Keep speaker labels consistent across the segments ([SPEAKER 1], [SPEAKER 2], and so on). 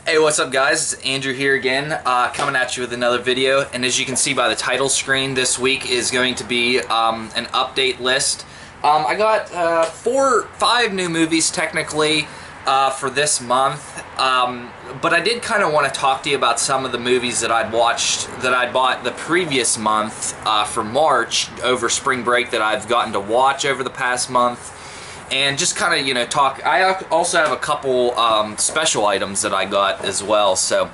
[SPEAKER 1] Hey, what's up guys? It's Andrew here again, coming at you with another video, and as you can see by the title screen, this week is going to be an update list. I got 5 new movies technically for this month, but I did kind of want to talk to you about some of the movies that I'd watched, that I'd bought the previous month for March over spring break that I've gotten to watch over the past month. And just kind of, talk. I also have a couple special items that I got as well. So,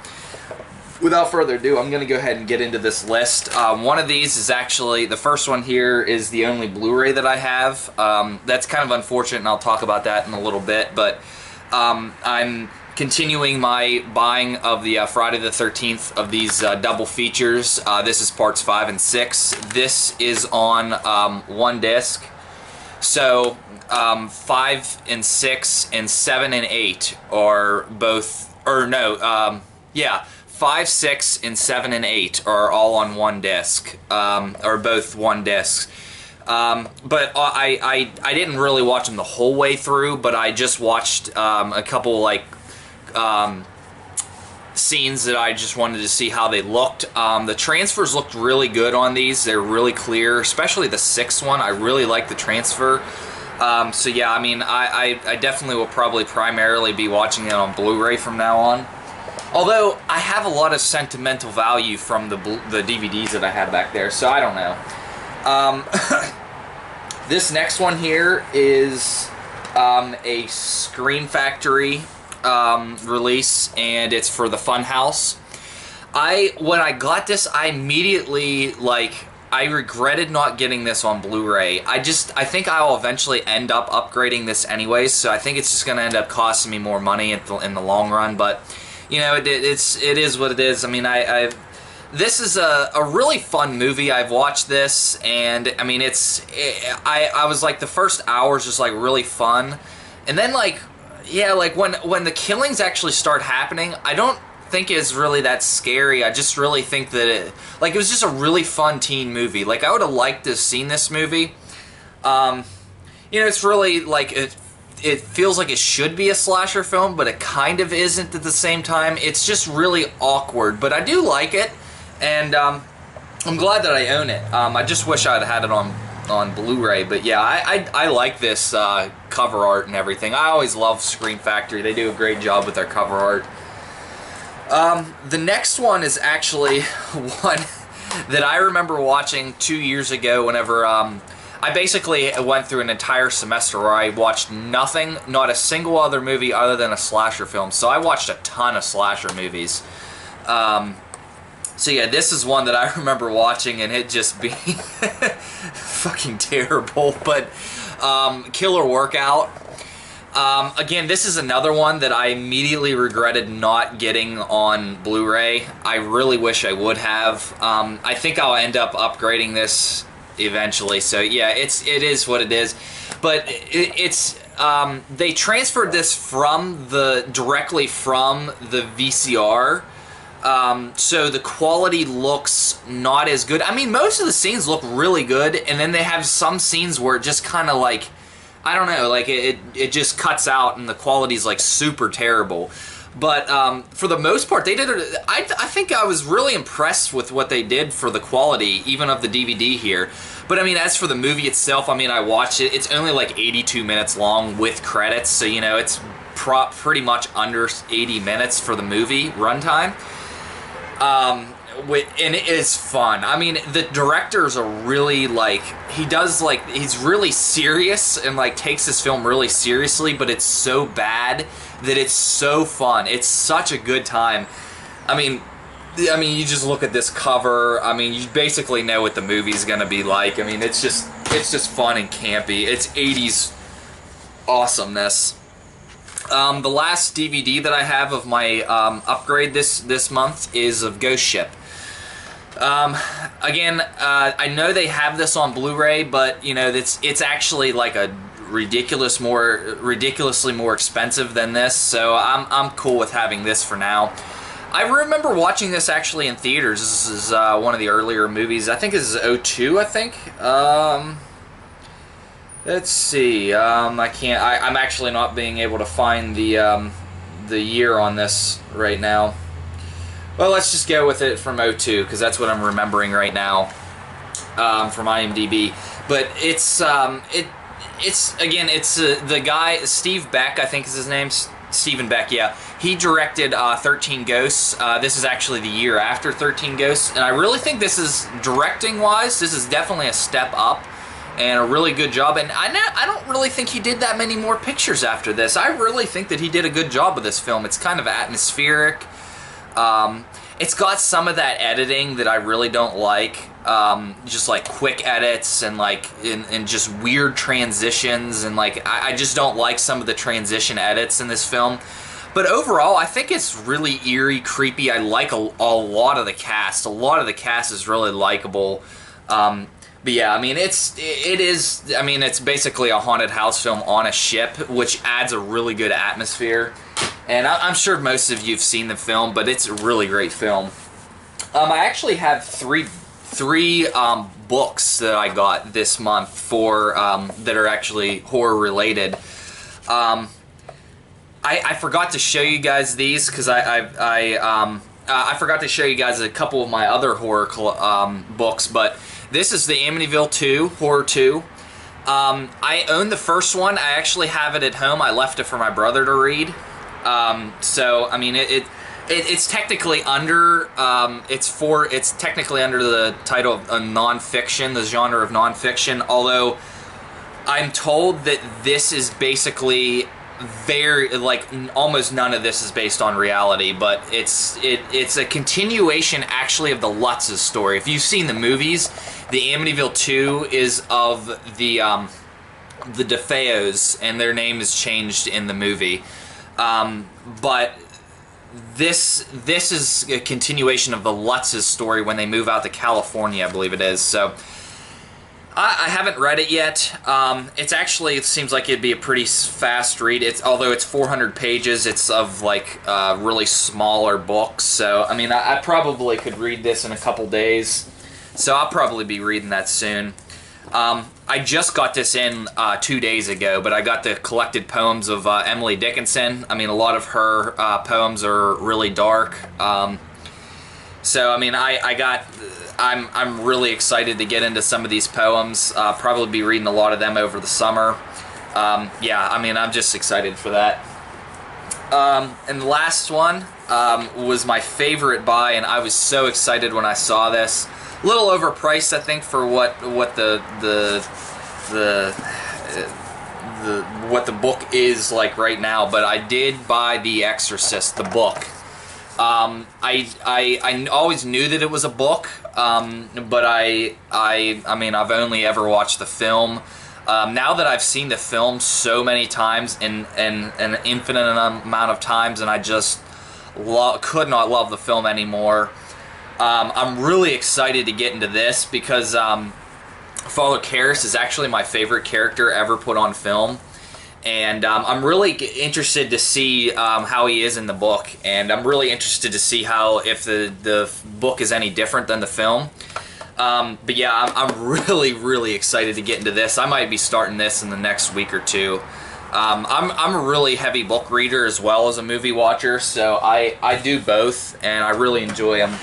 [SPEAKER 1] without further ado, I'm going to go ahead and get into this list. One of these is actually, the first one here is the only Blu-ray that I have. That's kind of unfortunate, and I'll talk about that in a little bit. But I'm continuing my buying of the Friday the 13th of these double features. This is parts 5 and 6. This is on one disc. So 5 and 6 and 7 and 8 are both, or no, yeah, 5, 6, and 7 and 8 are all on one disc, or both one disc. But I didn't really watch them the whole way through, but I just watched a couple like scenes that I just wanted to see how they looked. The transfers looked really good on these. They're really clear, especially the 6th one. I really like the transfer. So yeah, I mean, I definitely will probably primarily be watching it on Blu-ray from now on. Although, I have a lot of sentimental value from the DVDs that I had back there, so I don't know. This next one here is a Scream Factory release, and it's for the Funhouse. When I got this, I immediately, I regretted not getting this on Blu-ray. I think I'll eventually end up upgrading this anyways, so I think it's just going to end up costing me more money in the long run, but, it is what it is. I mean, this is a really fun movie. I've watched this, and, I mean, I was like, the first hour is just, like, really fun, and then, yeah, when the killings actually start happening, I don't think it's really that scary. I just really think that it was just a really fun teen movie. I would have liked to have seen this movie. It's really it feels like it should be a slasher film, but it kind of isn't at the same time. It's just really awkward, but I do like it, and I'm glad that I own it. I just wish I'd had it on Blu-ray, but yeah, I like this cover art and everything. I always love Scream Factory. They do a great job with their cover art. The next one is actually one that I remember watching 2 years ago whenever, I basically went through an entire semester where I watched nothing, not a single other movie other than a slasher film. So I watched a ton of slasher movies. So yeah, this is one that I remember watching and it just being fucking terrible, but, Killer Workout. Again, this is another one that I immediately regretted not getting on Blu-ray. I really wish I would have. I think I'll end up upgrading this eventually. So yeah, it is what it is. But they transferred this directly from the VCR. So the quality looks not as good. I mean, most of the scenes look really good, and then they have some scenes where it just kind of I don't know, it just cuts out and the quality's super terrible. But for the most part, they did it. I think I was really impressed with what they did for the quality, even of the DVD here. But I mean, as for the movie itself, I mean, I watched it. It's only 82 minutes long with credits, so it's pretty much under 80 minutes for the movie runtime. And it is fun. I mean, the directors are really, he's really serious and, takes this film really seriously, but it's so bad that it's so fun. It's such a good time. I mean, you just look at this cover. I mean, you basically know what the movie's gonna be like. I mean, it's just fun and campy. It's 80s awesomeness. The last DVD that I have of my upgrade this month is of Ghost Ship. Again, I know they have this on Blu-ray, but it's actually a ridiculously more expensive than this. So I'm cool with having this for now. I remember watching this actually in theaters. This is one of the earlier movies. I think this is 02. I think. Let's see. I'm actually not being able to find the the year on this right now. Well, let's just go with it from '02 because that's what I'm remembering right now from IMDb. But it's the guy Steve Beck, I think is his name. Stephen Beck, yeah. He directed 13 Ghosts. This is actually the year after 13 Ghosts, and I really think this is, directing-wise, this is definitely a step up and a really good job. And I don't really think he did that many more pictures after this. I really think that he did a good job with this film. It's kind of atmospheric. It's got some of that editing that I really don't like. Just like quick edits and like and just weird transitions, and like I just don't like some of the transition edits in this film. But overall, I think it's really eerie, creepy. I like a lot of the cast. A lot of the cast is really likable. But yeah, I mean, it's basically a haunted house film on a ship, which adds a really good atmosphere. And I'm sure most of you have seen the film, but it's a really great film. I actually have three books that I got this month for that are actually horror related. I forgot to show you guys these because I forgot to show you guys a couple of my other horror books, but this is the Amityville 2, Horror 2. I own the first one. I actually have it at home. I left it for my brother to read. So I mean, it's technically under it's technically under the title of nonfiction, the genre of nonfiction. Although I'm told that this is basically almost none of this is based on reality, but it's a continuation actually of the Lutz's story. If you've seen the movies, the Amityville 2 is of the DeFeos, and their name is changed in the movie. But this is a continuation of the Lutz's story when they move out to California, I believe it is. So I haven't read it yet. It seems like it'd be a pretty fast read. Although it's 400 pages, it's of like really smaller books. So I mean, I probably could read this in a couple days. So I'll probably be reading that soon. I just got this in 2 days ago, but I got the collected poems of Emily Dickinson. I mean, a lot of her poems are really dark. So I mean, I'm really excited to get into some of these poems. Probably be reading a lot of them over the summer. Yeah, I mean, I'm just excited for that. And the last one was my favorite buy, and I was so excited when I saw this. A little overpriced, I think, for what the book is like right now. But I did buy The Exorcist, the book. I always knew that it was a book, but I mean, I've only ever watched the film. Now that I've seen the film so many times, and an infinite amount of times, and I just could not love the film anymore. I'm really excited to get into this because Father Karras is actually my favorite character ever put on film. And I'm really interested to see how he is in the book, and I'm really interested to see if the book is any different than the film. But yeah, I'm really excited to get into this. I might be starting this in the next week or two. I'm a really heavy book reader as well as a movie watcher, so I do both, and I really enjoy them.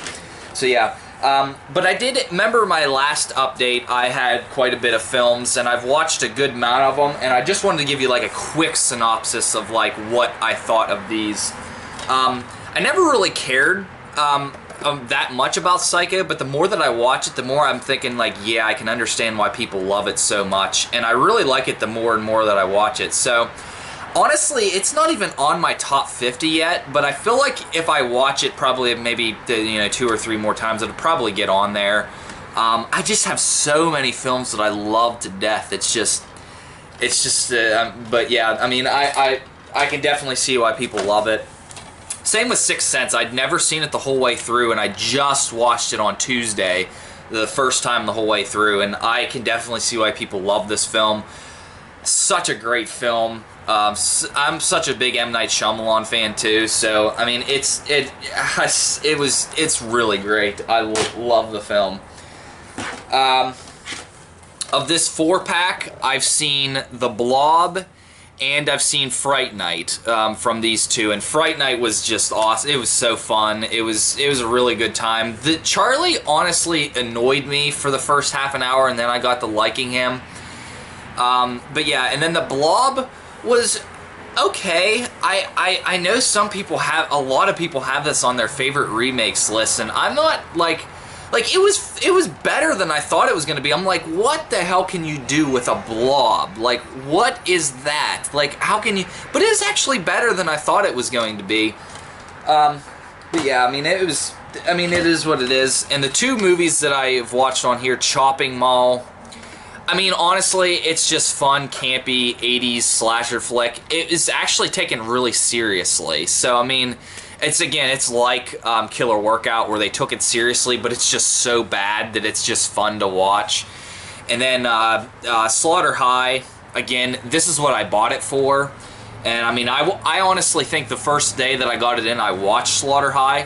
[SPEAKER 1] So yeah. But I did remember my last update. I had quite a bit of films, and I've watched a good amount of them, and I just wanted to give you like a quick synopsis of like what I thought of these. I never really cared that much about Psycho, but the more that I watch it, the more I'm thinking like, yeah, I can understand why people love it so much, and I really like it the more and more that I watch it. So honestly, it's not even on my top 50 yet, but I feel like if I watch it probably maybe 2 or 3 more times, it'll probably get on there. I just have so many films that I love to death. It's just, but yeah, I mean, I can definitely see why people love it. Same with Sixth Sense. I'd never seen it the whole way through, and I just watched it on Tuesday, the first time the whole way through, and I can definitely see why people love this film. Such a great film. I'm such a big M. Night Shyamalan fan too, so I mean, it's really great. I love the film. Of this 4-pack, I've seen The Blob and I've seen Fright Night from these two, and Fright Night was just awesome. It was so fun. It was a really good time. Charlie honestly annoyed me for the first half an hour, and then I got to liking him. But yeah, and then the Blob was okay. I know a lot of people have this on their favorite remakes list, and I'm not like it was better than I thought it was going to be. I'm like, what the hell can you do with a blob? Like, what is that? Like, how can you? But it is actually better than I thought it was going to be. But yeah, I mean, it is what it is. And the two movies that I've watched on here, Chopping Mall. I mean, honestly, it's just fun, campy, 80s slasher flick. It is actually taken really seriously. So, I mean, it's like Killer Workout, where they took it seriously, but it's just so bad that it's just fun to watch. And then Slaughter High, again, this is what I bought it for. And, I mean, I honestly think the first day that I got it in, I watched Slaughter High.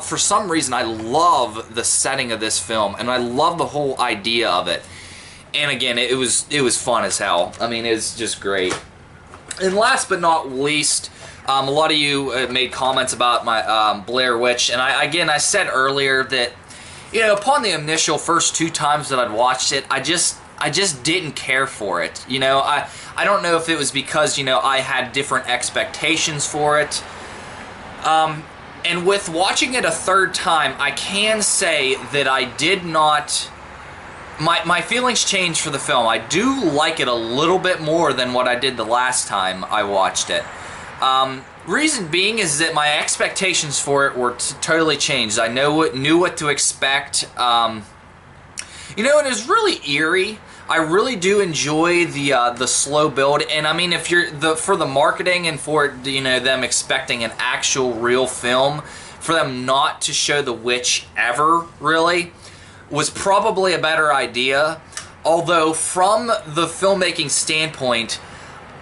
[SPEAKER 1] For some reason, I love the setting of this film, and I love the whole idea of it. And again, it was fun as hell. I mean, it's just great. And last but not least, a lot of you made comments about my Blair Witch, and I said earlier that, you know, upon the initial first 2 times that I'd watched it, I just didn't care for it. You know, I don't know if it was because, you know, I had different expectations for it. And with watching it a third time, I can say that I did not. My feelings changed for the film. I do like it a little bit more than what I did the last time I watched it. Reason being is that my expectations for it were totally changed. I knew what to expect. You know, and it was really eerie. I really do enjoy the slow build, and I mean, if you're for the marketing and for, you know, them expecting an actual real film, for them not to show the witch ever really was probably a better idea. Although from the filmmaking standpoint,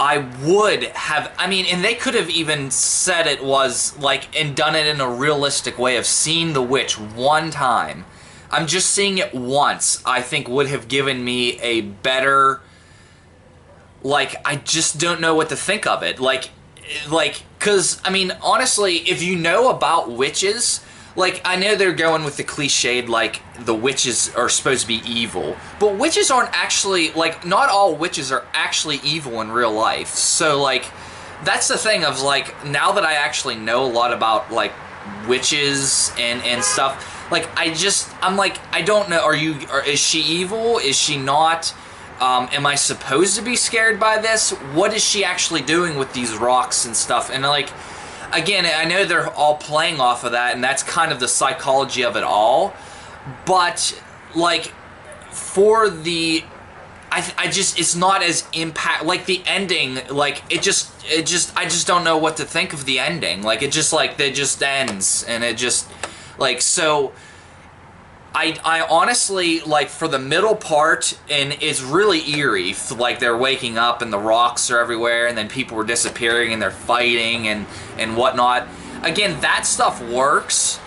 [SPEAKER 1] I would have, I mean, and they could have even said it was like, and done it in a realistic way of seeing the witch one time. I'm just seeing it once, I think would have given me a better, like, I just don't know what to think of it. Like, cause, I mean, honestly, if you know about witches, like, I know they're going with the cliched, like, the witches are supposed to be evil. But witches aren't actually, like, not all witches are actually evil in real life. So, like, that's the thing of, like, now that I actually know a lot about, like, witches and stuff, like, I'm like, I don't know, is she evil? Is she not? Am I supposed to be scared by this? What is she actually doing with these rocks and stuff? And, like, again, I know they're all playing off of that, and that's kind of the psychology of it all. But, like, for the, I just, it's not as like, the ending, like, I just don't know what to think of the ending. Like, it just ends, and it just, like, so, I honestly, like, for the middle part, and it's really eerie, like, they're waking up and the rocks are everywhere, and then people are disappearing and they're fighting and whatnot. Again, that stuff works,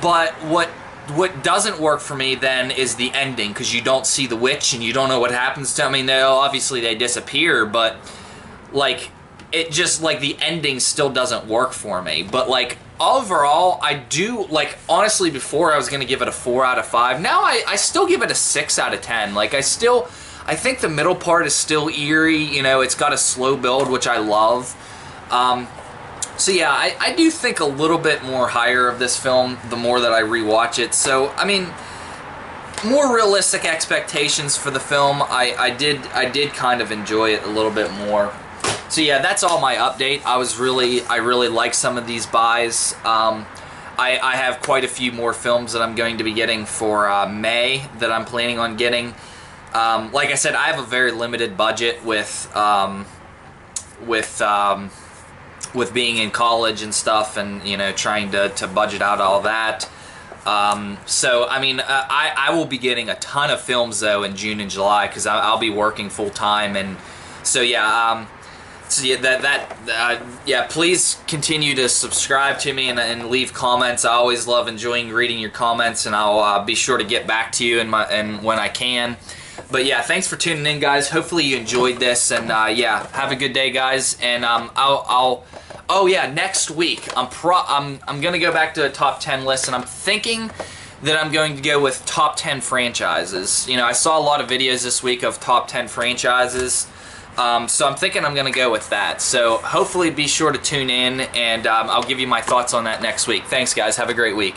[SPEAKER 1] but what doesn't work for me then is the ending, because you don't see the witch and you don't know what happens to them. I mean, obviously they disappear, but, like, it just, like, the ending still doesn't work for me. But, like, overall, I do, like, honestly, before I was going to give it a 4 out of 5. Now I still give it a 6 out of 10. Like, I think the middle part is still eerie. You know, it's got a slow build, which I love. So, yeah, I do think a little bit more higher of this film the more that I rewatch it. So, I mean, more realistic expectations for the film. I did kind of enjoy it a little bit more. So yeah, that's all my update. I really like some of these buys. I have quite a few more films that I'm going to be getting for May that I'm planning on getting. Like I said, I have a very limited budget with being in college and stuff, and, you know, trying to budget out all that. So I mean, I will be getting a ton of films though in June and July, because I'll be working full time, and so yeah. So yeah, please continue to subscribe to me and leave comments. I always love reading your comments, and I'll be sure to get back to you and when I can. But yeah, thanks for tuning in, guys. Hopefully you enjoyed this, and yeah, have a good day, guys. And oh yeah, next week I'm gonna go back to a top 10 list, and I'm thinking that I'm going to go with top 10 franchises. You know, I saw a lot of videos this week of top 10 franchises, so I'm thinking I'm gonna go with that. So hopefully be sure to tune in, and I'll give you my thoughts on that next week. Thanks, guys. Have a great week.